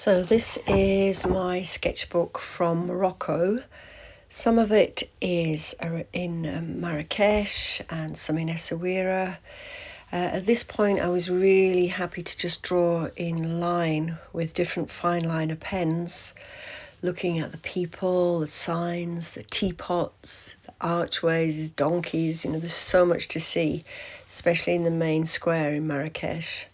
So this is my sketchbook from Morocco. Some of it is in Marrakech and some in Essaouira. At this point I was really happy to just draw in line with different fine liner pens, looking at the people, the signs, the teapots, the archways, donkeys. There's so much to see, especially in the main square in Marrakech.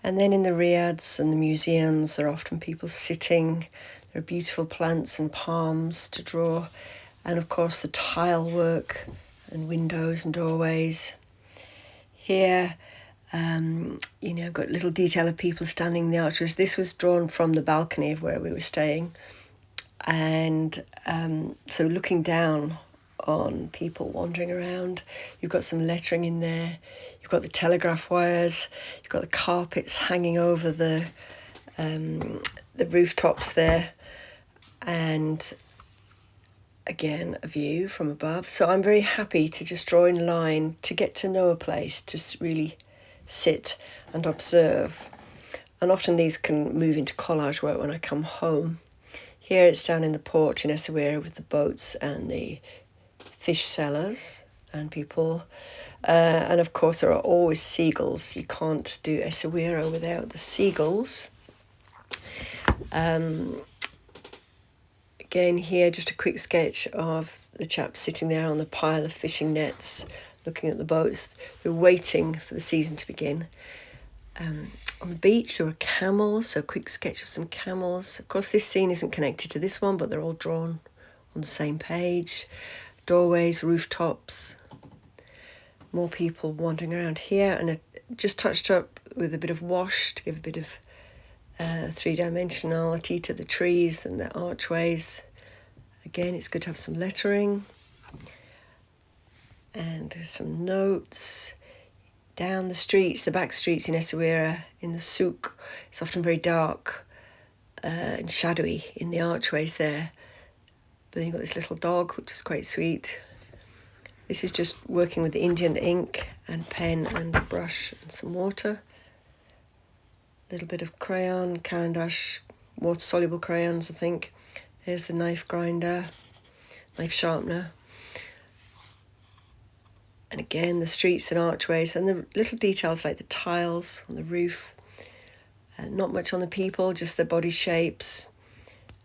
And then in the riads and the museums, there are often people sitting. There are beautiful plants and palms to draw. And of course the tile work and windows and doorways. Here, I've got little detail of people standing in the archways. This was drawn from the balcony of where we were staying. And so looking down on people wandering around. You've got some lettering in there. You've got the telegraph wires. You've got the carpets hanging over the rooftops there. And again, a view from above. So I'm very happy to just draw in line, to get to know a place, to really sit and observe. And often these can move into collage work when I come home. Here it's down in the port in Essaouira with the boats and the fish sellers and people. And of course there are always seagulls. You can't do Essaouira without the seagulls. Again here, just a quick sketch of the chap sitting there on the pile of fishing nets, looking at the boats. They're waiting for the season to begin. On the beach there are camels, so a quick sketch of some camels. Of course this scene isn't connected to this one, but they're all drawn on the same page. Doorways, rooftops, more people wandering around here, and it just touched up with a bit of wash to give a bit of three-dimensionality to the trees and the archways. Again, it's good to have some lettering and some notes. Down the streets, the back streets in Essaouira, in the souk, it's often very dark and shadowy in the archways there. But then you've got this little dog, which is quite sweet. This is just working with the Indian ink and pen and a brush and some water. A little bit of crayon, Caran d'Ache, water-soluble crayons, I think. There's the knife grinder, knife sharpener. And again, the streets and archways and the little details like the tiles on the roof. Not much on the people, just their body shapes.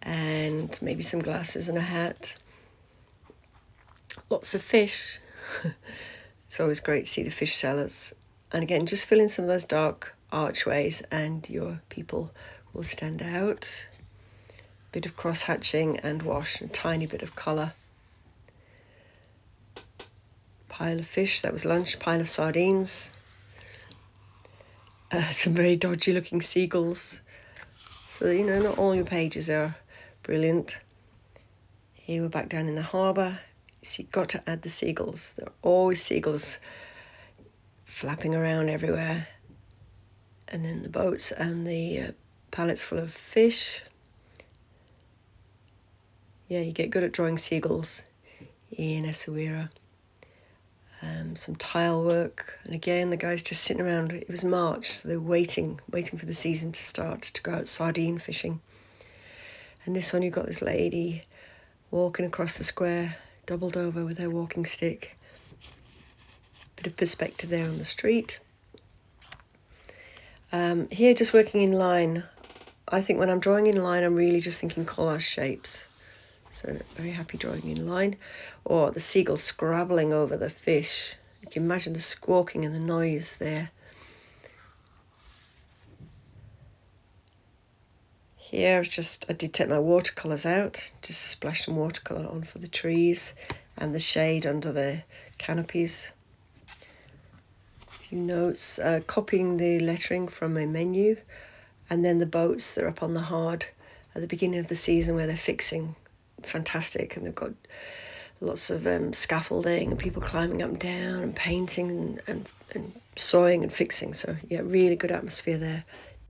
And maybe some glasses and a hat. Lots of fish. It's always great to see the fish sellers. And again, just fill in some of those dark archways and your people will stand out. Bit of cross-hatching and wash, and a tiny bit of colour. Pile of fish, that was lunch. Pile of sardines. Some very dodgy looking seagulls. So, not all your pages are brilliant. Here we're back down in the harbour. So you've got to add the seagulls. There are always seagulls flapping around everywhere. And then the boats and the pallets full of fish. Yeah, you get good at drawing seagulls in Essaouira. Some tile work. And again, the guys just sitting around. It was March, so they're waiting for the season to start to go out sardine fishing. And this one, you've got this lady walking across the square, doubled over with her walking stick. Bit of perspective there on the street. Here, just working in line. I think when I'm drawing in line, I'm really just thinking collage shapes. So very happy drawing in line. Or the seagull scrabbling over the fish. You can imagine the squawking and the noise there. Here, I did take my watercolours out, just splash some watercolour on for the trees and the shade under the canopies. A few notes, copying the lettering from a menu, and then the boats, they're up on the hard at the beginning of the season where they're fixing. Fantastic, and they've got lots of scaffolding and people climbing up and down and painting and sawing and fixing. So yeah, really good atmosphere there